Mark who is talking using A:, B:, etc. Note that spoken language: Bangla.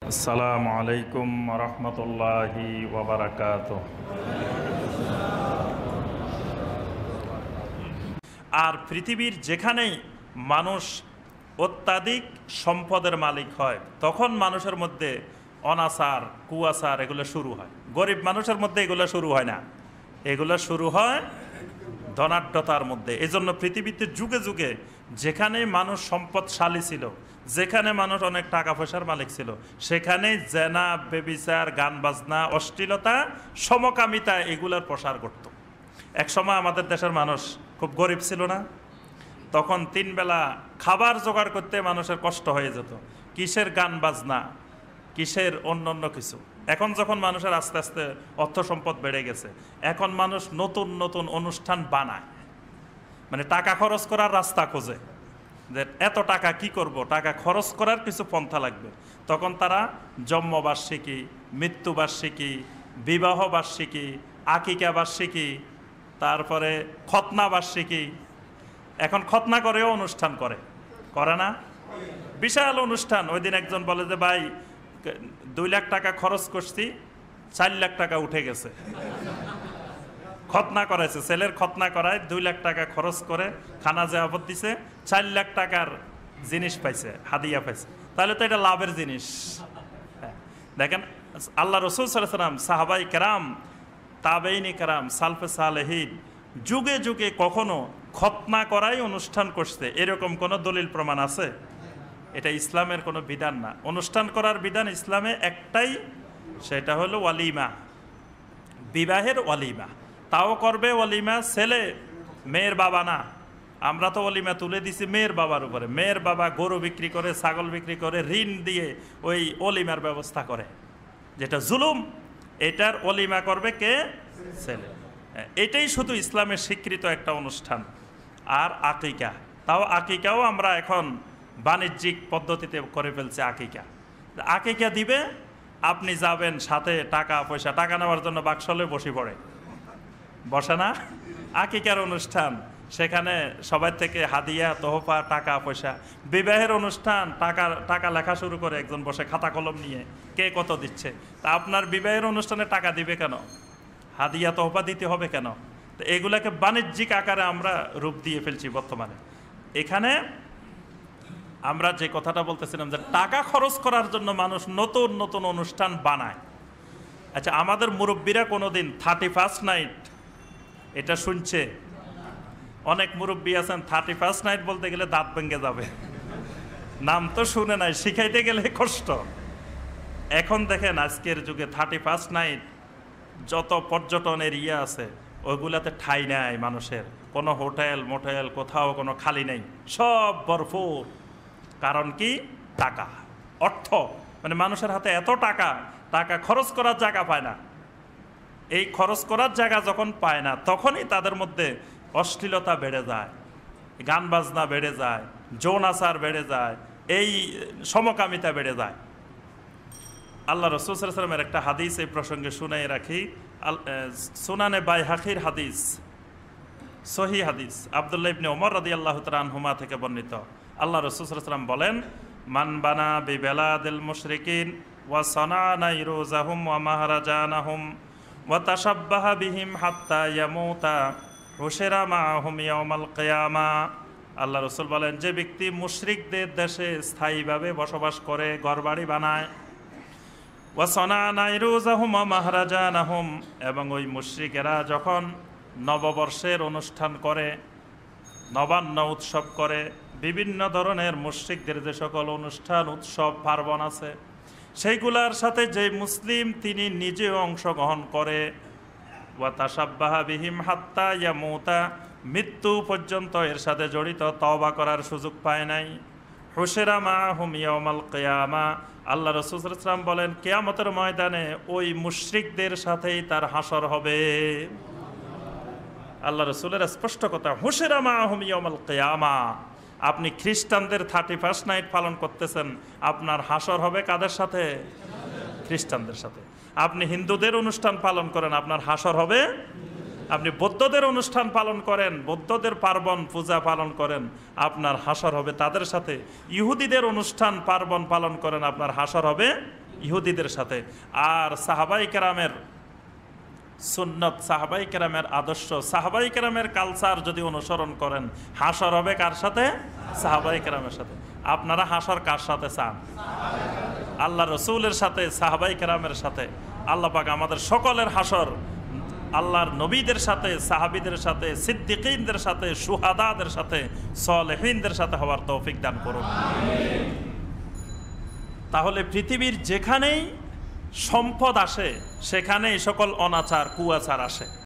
A: আসসালামু আলাইকুম রহমতুল্লাহি ওয়া বারাকাতুহু। আর পৃথিবীর যেখানেই মানুষ অত্যাধিক সম্পদের মালিক হয় তখন মানুষের মধ্যে অনাচার কুয়াচার এগুলো শুরু হয়। গরিব মানুষের মধ্যে এগুলো শুরু হয় না, এগুলো শুরু হয় ধনাঢ্যতার মধ্যে। এজন্য পৃথিবীতে যুগে যুগে যেখানে মানুষ সম্পদশালী ছিল, যেখানে মানুষ অনেক টাকা পয়সার মালিক ছিল, সেখানে জেনা, বেবিচার, গান বাজনা, অশ্লীলতা, সমকামিতা এগুলোর প্রসার করত। এক সময় আমাদের দেশের মানুষ খুব গরিব ছিল না, তখন 3 বেলা খাবার জোগাড় করতে মানুষের কষ্ট হয়ে যেত। কিসের গান বাজনা, কিসের অন্য কিছু। এখন যখন মানুষের আস্তে আস্তে অর্থ সম্পদ বেড়ে গেছে, এখন মানুষ নতুন নতুন অনুষ্ঠান বানায়, মানে টাকা খরচ করার রাস্তা খোঁজে যে এত টাকা কি করব, টাকা খরচ করার কিছু পন্থা লাগবে। তখন তারা জন্মবার্ষিকী, মৃত্যুবার্ষিকী, বিবাহ বার্ষিকী, আকিকা বার্ষিকী, তারপরে খতনা বার্ষিকী, এখন খতনা করেও অনুষ্ঠান করে না? বিশাল অনুষ্ঠান। ওই দিন একজন বলে যে ভাই 2 লাখ টাকা খরচ করছি, 4 লাখ টাকা উঠে গেছে। খতনা করাইছে, ছেলের খতনা করায় 2 লাখ টাকা খরচ করে খানা জাওয়াত দিছে, 4 লাখ টাকার জিনিস পাইছে, হাদিয়া পাইছে। তাহলে তো এটা লাভের জিনিস। দেখেন আল্লাহ রাসূল সাল্লাল্লাহু আলাইহি ওয়াসাল্লাম, সাহাবাই কেরাম, তাবেঈনে কেরাম, সালফে সালেহিন যুগে যুগে কখনো খতনা করাই অনুষ্ঠান করছে এরকম কোনো দলিল প্রমাণ আছে? এটা ইসলামের কোনো বিধান না। অনুষ্ঠান করার বিধান ইসলামে একটাই, সেটা হলো ওয়ালিমা, বিবাহের ওয়ালিমা। তাও করবে ওয়ালিমা ছেলে, মেয়ের বাবা না। আমরা তো ওয়ালিমা তুলে দিছি মেয়ের বাবার উপরে। মেয়ের বাবা গরু বিক্রি করে, ছাগল বিক্রি করে, ঋণ দিয়ে ওই ওয়ালিমার ব্যবস্থা করে, যেটা জুলুম। এটার ওয়ালিমা করবে কে? ছেলে। এটাই শুধু ইসলামের স্বীকৃত একটা অনুষ্ঠান। আর আকিকা, তাও আকিকাও আমরা এখন বাণিজ্যিক পদ্ধতিতে করে ফেলছে। আকিকা দিবে, আপনি যাবেন, সাথে টাকা পয়সা, টাকা নেওয়ার জন্য বাক্সলে বসে না? আকিকার অনুষ্ঠান, সেখানে সবার থেকে হাদিয়া, তোহফা, টাকা পয়সা। বিবাহের অনুষ্ঠান, টাকা লেখা শুরু করে একজন বসে খাতা কলম নিয়ে, কে কত দিচ্ছে। তা আপনার বিবাহের অনুষ্ঠানে টাকা দিবে কেন? হাদিয়া তোহফা দিতে হবে কেন? তো এগুলাকে বাণিজ্যিক আকারে আমরা রূপ দিয়ে ফেলছি বর্তমানে। এখানে আমরা যে কথাটা বলতেছিলাম যে টাকা খরচ করার জন্য মানুষ নতুন নতুন অনুষ্ঠান বানায়। আচ্ছা, আমাদের মুরব্বীরা কোনোদিন 31st নাইট এটা শুনছে? অনেক মুরব্বী আছেন 31st নাইট বলতে গেলে দাঁত ভেঙে যাবে, নাম তো শুনে নাই, শিখাইতে গেলে কষ্ট। এখন দেখেন আজকের যুগে 31st নাইট যত পর্যটনের আছে ওইগুলাতে ঠাঁই নাই মানুষের। কোনো হোটেল মোটেল কোথাও কোনো খালি নেই, সব ভরপুর। কারণ কি? টাকা, অর্থ। মানে মানুষের হাতে এত টাকা খরচ করার জায়গা পায় না। এই খরচ করার জায়গা যখন পায় না, তখনই তাদের মধ্যে অশ্লীলতা বেড়ে যায়, গান বাজনা বেড়ে যায়, যৌনাচার বেড়ে যায়, এই সমকামিতা বেড়ে যায়। আল্লাহ রাসূল সাল্লাল্লাহু আলাইহি ওয়াসাল্লামের একটা হাদিস এই প্রসঙ্গে শুনাই রাখি। সুনানে বাইহাকির হাদিস, সহিহ হাদিস, আব্দুল্লাহ ইবনে ওমর রাদিয়াল্লাহু তাআলা আনহুমা থেকে বর্ণিত। আল্লাহ রাসূল সাল্লাল্লাহু আলাইহি ওয়াসাল্লাম বলেন, মান বানা বিবেলাদিল মুশরিকিন ওয়া সানা নাইরুজাহুম ওয়া মাহারাজানাহুম ওয়া তাশাব্বাহা বিহিম হাত্তা ইয়ামুতা হুশিরা মাআহুম ইয়াউমাল কিয়ামা। আল্লাহ রাসূল বলেন, যে ব্যক্তি মুশরিকদের দেশে স্থায়ীভাবে বসবাস করে, ঘরবাড়ি বানায়, ওয়া সানা নাইরুজাহুম ওয়া মাহারাজানাহুম, এবং ওই মুশরিকেরা যখন নববর্ষের অনুষ্ঠান করে, নবান্ন উৎসব করে, বিভিন্ন ধরনের মুশরিকদের যে সকল অনুষ্ঠান, উৎসব, পার্বণ আছে, সেইগুলার সাথে যে মুসলিম তিনি নিজেও অংশগ্রহণ করে, ওয়া তাশাব্বাহা বিহিম হাত্তা ইয়ামুতা, মৃত্যু পর্যন্ত এর সাথে জড়িত, তওবা করার সুযোগ পায় নাই, হুশিরা মাআহুম ইয়াউমাল কিয়ামা, আল্লাহ রাসূল সাল্লাল্লাহু আলাইহি ওয়াসাল্লাম বলেন, কিয়ামতের ময়দানে ওই মুশরিকদের সাথেই তার হাসর হবে। আল্লাহ রাসূলের স্পষ্ট কথা, হুশিরা মাআহুম ইয়াউমাল কিয়ামা। আপনি খ্রিস্টানদের 31st নাইট পালন করতেছেন, আপনার হাসর হবে কাদের সাথে? খ্রিস্টানদের সাথে। আপনি হিন্দুদের অনুষ্ঠান পালন করেন, আপনার হাসর হবে। আপনি বৌদ্ধদের অনুষ্ঠান পালন করেন, বৌদ্ধদের পার্বণ পূজা পালন করেন, আপনার হাসর হবে তাদের সাথে। ইহুদিদের অনুষ্ঠান পার্বণ পালন করেন, আপনার হাসর হবে ইহুদিদের সাথে। আর সাহাবাই কেরামের সুন্নত, সাহাবাই কেরামের আদর্শ, সাহাবাই কেরামের কালচার যদি অনুসরণ করেন, হাসর হবে কার সাথে? সাহাবাই কেরামের সাথে। আপনারা হাসর কার সাথে চান? আল্লাহ রসুলের সাথে, সাহাবাই কেরামের সাথে। আল্লাহ পাক আমাদের সকলের হাসর আল্লাহর নবীদের সাথে, সাহাবীদের সাথে, সিদ্দিকীনদের সাথে, শুহাদাদের সাথে, সালেহীনদের সাথে হওয়ার তৌফিক দান করুন। তাহলে পৃথিবীর যেখানেই সম্পদ আসে সেখানেই সকল অনাচার কুয়াচার আসে।